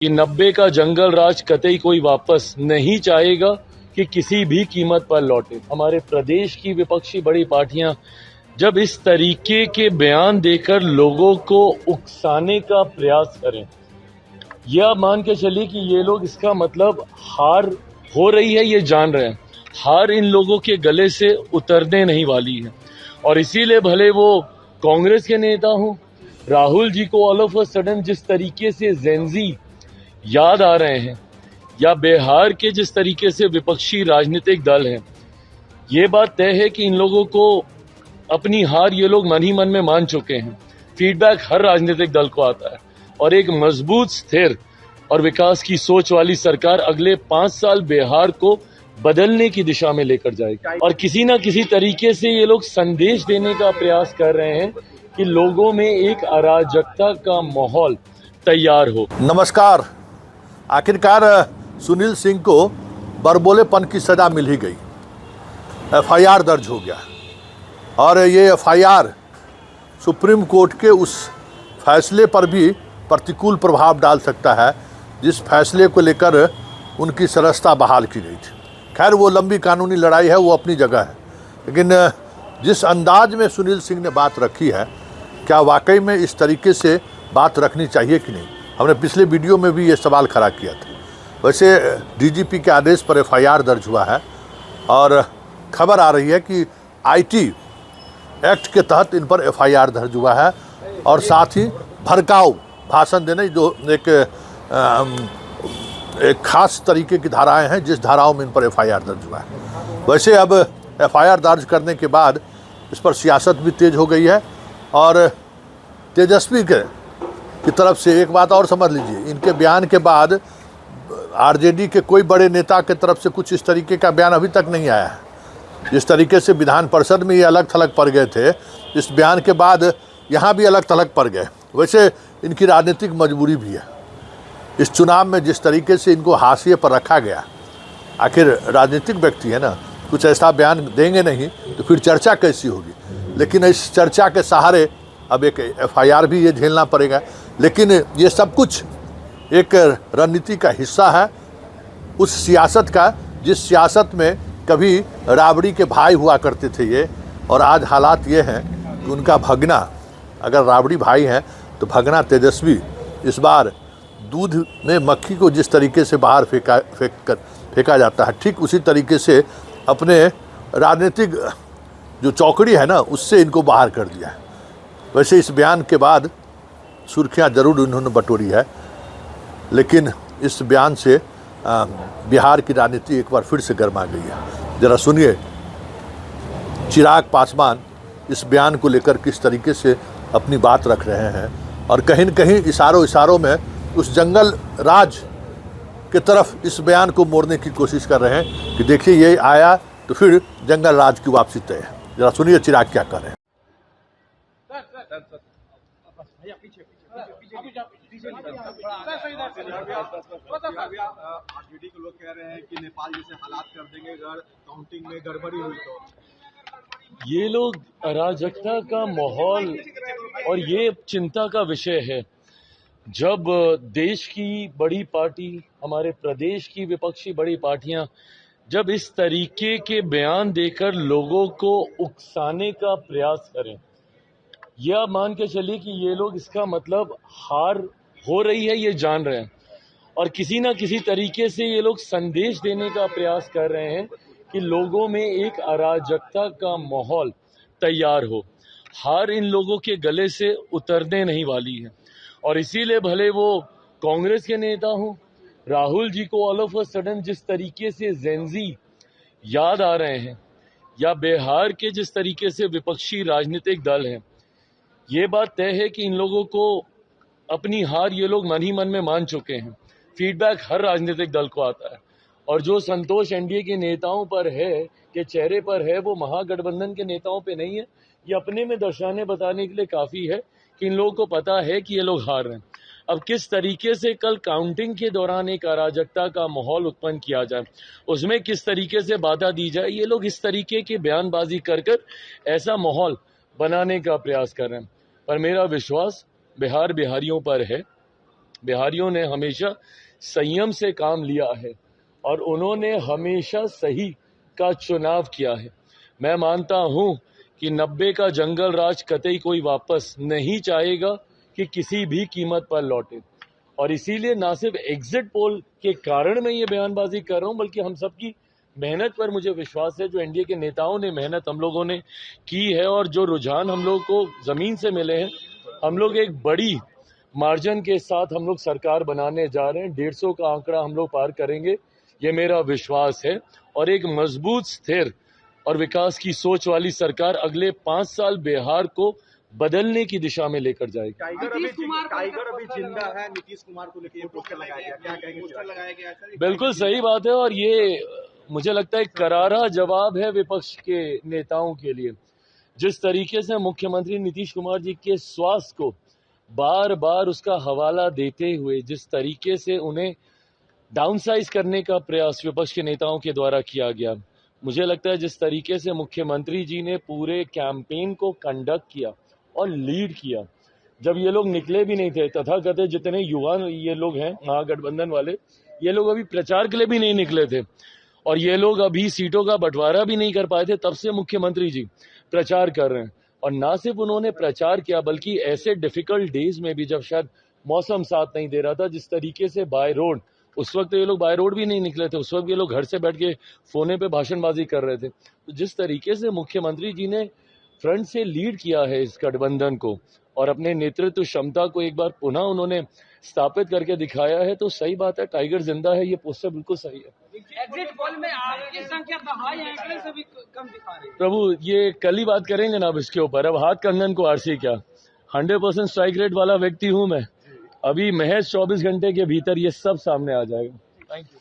कि 90 का जंगल राज कतई कोई वापस नहीं चाहेगा कि किसी भी कीमत पर लौटे। हमारे प्रदेश की विपक्षी बड़ी पार्टियां जब इस तरीके के बयान देकर लोगों को उकसाने का प्रयास करें, यह आप मान के चलिए कि ये लोग इसका मतलब हार हो रही है ये जान रहे हैं। हार इन लोगों के गले से उतरने नहीं वाली है और इसीलिए भले वो कांग्रेस के नेता हों, राहुल जी को ऑल ऑफ अ सडन जिस तरीके से जेंजी याद आ रहे हैं या बिहार के जिस तरीके से विपक्षी राजनीतिक दल हैं, ये बात तय है कि इन लोगों को अपनी हार ये लोग मन ही मन में मान चुके हैं। फीडबैक हर राजनीतिक दल को आता है और एक मजबूत, स्थिर और विकास की सोच वाली सरकार अगले 5 साल बिहार को बदलने की दिशा में लेकर जाएगी और किसी ना किसी तरीके से ये लोग संदेश देने का प्रयास कर रहे हैं कि लोगों में एक अराजकता का माहौल तैयार हो। नमस्कार। आखिरकार सुनील सिंह को बरबोलेपन की सजा मिल ही गई, एफआईआर दर्ज हो गया और ये एफआईआर सुप्रीम कोर्ट के उस फैसले पर भी प्रतिकूल प्रभाव डाल सकता है जिस फैसले को लेकर उनकी सदस्यता बहाल की गई थी। खैर, वो लंबी कानूनी लड़ाई है, वो अपनी जगह है, लेकिन जिस अंदाज में सुनील सिंह ने बात रखी है, क्या वाकई में इस तरीके से बात रखनी चाहिए कि नहीं? हमने पिछले वीडियो में भी ये सवाल खड़ा किया था। वैसे डीजीपी के आदेश पर एफआईआर दर्ज हुआ है और खबर आ रही है कि आईटी एक्ट के तहत इन पर एफआईआर दर्ज हुआ है और साथ ही भड़काऊ भाषण देने जो एक खास तरीके की धाराएं हैं, जिस धाराओं में इन पर एफआईआर दर्ज हुआ है। वैसे अब एफआईआर दर्ज करने के बाद इस पर सियासत भी तेज हो गई है और तेजस्वी की तरफ से एक बात और समझ लीजिए, इनके बयान के बाद आरजेडी के कोई बड़े नेता के तरफ से कुछ इस तरीके का बयान अभी तक नहीं आया है। जिस तरीके से विधान परिषद में ये अलग थलग पड़ गए थे, इस बयान के बाद यहाँ भी अलग थलग पड़ गए। वैसे इनकी राजनीतिक मजबूरी भी है। इस चुनाव में जिस तरीके से इनको हाशिए पर रखा गया, आखिर राजनीतिक व्यक्ति है ना, कुछ ऐसा बयान देंगे नहीं तो फिर चर्चा कैसी होगी। लेकिन इस चर्चा के सहारे अब एक एफआईआर भी ये झेलना पड़ेगा। लेकिन ये सब कुछ एक रणनीति का हिस्सा है, उस सियासत का जिस सियासत में कभी राबड़ी के भाई हुआ करते थे ये, और आज हालात ये हैं कि उनका भगना, अगर राबड़ी भाई हैं तो भगना तेजस्वी इस बार दूध में मक्खी को जिस तरीके से बाहर फेंका जाता है, ठीक उसी तरीके से अपने राजनीतिक जो चौकड़ी है ना, उससे इनको बाहर कर दिया है। वैसे इस बयान के बाद सुर्खियां जरूर उन्होंने बटोरी है, लेकिन इस बयान से बिहार की राजनीति एक बार फिर से गर्मा गई है। जरा सुनिए चिराग पासवान इस बयान को लेकर किस तरीके से अपनी बात रख रहे हैं और कहीं न कहीं इशारों में उस जंगल राज की तरफ इस बयान को मोड़ने की कोशिश कर रहे हैं कि देखिए ये आया तो फिर जंगल राज की वापसी तय है। जरा सुनिए चिराग क्या कर रहे हैं। आरजेडी के लोग कह रहे हैं कि नेपाल जैसे हालात कर देंगे अगर काउंटिंग में गड़बड़ी हुई तो। ये लोग अराजकता का माहौल और ये चिंता का विषय है। जब देश की बड़ी पार्टी, हमारे प्रदेश की विपक्षी बड़ी पार्टियां जब इस तरीके के बयान देकर लोगों को उकसाने का प्रयास करें, यह आप मान के चलिए कि ये लोग इसका मतलब हार हो रही है ये जान रहे हैं और किसी ना किसी तरीके से ये लोग संदेश देने का प्रयास कर रहे हैं कि लोगों में एक अराजकता का माहौल तैयार हो। हार इन लोगों के गले से उतरने नहीं वाली है और इसीलिए भले वो कांग्रेस के नेता हों, राहुल जी को ऑल ऑफ अ सडन जिस तरीके से जेंजी याद आ रहे हैं या बिहार के जिस तरीके से विपक्षी राजनीतिक दल हैं, ये बात तय है कि इन लोगों को अपनी हार ये लोग मन ही मन में मान चुके हैं। फीडबैक हर राजनीतिक दल को आता है और जो संतोष एनडीए के नेताओं पर है, के चेहरे पर है, वो महागठबंधन के नेताओं पे नहीं है। ये अपने में दर्शाने बताने के लिए काफी है कि इन लोगों को पता है कि ये लोग हार रहे हैं। अब किस तरीके से कल काउंटिंग के दौरान एक अराजकता का माहौल उत्पन्न किया जाए, उसमें किस तरीके से बाधा दी जाए, ये लोग इस तरीके की बयानबाजी कर ऐसा माहौल बनाने का प्रयास कर रहे हैं। पर मेरा विश्वास बिहारियों पर है बिहारियों ने हमेशा संयम से काम लिया है और उन्होंने हमेशा सही का चुनाव किया है। मैं मानता हूं कि 90 का जंगल राज कतई कोई वापस नहीं चाहेगा कि किसी भी कीमत पर लौटे, और इसीलिए ना सिर्फ एग्जिट पोल के कारण मैं ये बयानबाजी कर रहा हूं, बल्कि हम सबकी मेहनत पर मुझे विश्वास है। जो एनडीए के नेताओं ने मेहनत हम लोगों ने की है और जो रुझान हम लोग को जमीन से मिले हैं, हम लोग एक बड़ी मार्जिन के साथ हम लोग सरकार बनाने जा रहे हैं। 150 का आंकड़ा हम लोग पार करेंगे, ये मेरा विश्वास है। और एक मजबूत, स्थिर और विकास की सोच वाली सरकार अगले 5 साल बिहार को बदलने की दिशा में लेकर जाएगी। टाइगर अभी जिंदा है। नीतीश कुमार को लेकर पोस्टर लगाया गया, क्या कहेंगे? पोस्टर लगाया गया सर? बिल्कुल सही बात है, और ये मुझे लगता है करारा जवाब है विपक्ष के नेताओं के लिए। जिस तरीके से मुख्यमंत्री नीतीश कुमार जी के स्वास्थ्य को बार बार उसका हवाला देते हुए जिस तरीके से उन्हें डाउनसाइज करने का प्रयास विपक्ष के नेताओं के द्वारा किया गया, मुझे लगता है जिस तरीके से मुख्यमंत्री जी ने पूरे कैंपेन को कंडक्ट किया और लीड किया, जब ये लोग निकले भी नहीं थे, तथाकथित जितने युवा ये लोग हैं महागठबंधन वाले, ये लोग अभी प्रचार के लिए भी नहीं निकले थे और ये लोग अभी सीटों का बंटवारा भी नहीं कर पाए थे, तब से मुख्यमंत्री जी प्रचार कर रहे हैं। और ना सिर्फ उन्होंने प्रचार किया, बल्कि ऐसे डिफिकल्ट डेज में भी जब शायद मौसम साथ नहीं दे रहा था, जिस तरीके से बाय रोड, उस वक्त ये लोग बाय रोड भी नहीं निकले थे, उस वक्त ये लोग घर से बैठ के फोने पे भाषणबाजी कर रहे थे। तो जिस तरीके से मुख्यमंत्री जी ने फ्रंट से लीड किया है इस गठबंधन को और अपने नेतृत्व क्षमता को एक बार पुनः उन्होंने स्थापित करके दिखाया है, तो सही बात है, टाइगर जिंदा है, ये पोस्टर बिल्कुल सही है। एग्जिट पोल में आपकी संख्या तो हाई आंकड़े से भी कम दिखा रही है। प्रभु, ये कल ही बात करेंगे ना अब इसके ऊपर। अब हाथ कंगन को आरसी क्या, 100% स्ट्राइक रेट वाला व्यक्ति हूं मैं। अभी महज 24 घंटे के भीतर ये सब सामने आ जाएगा। Thank you.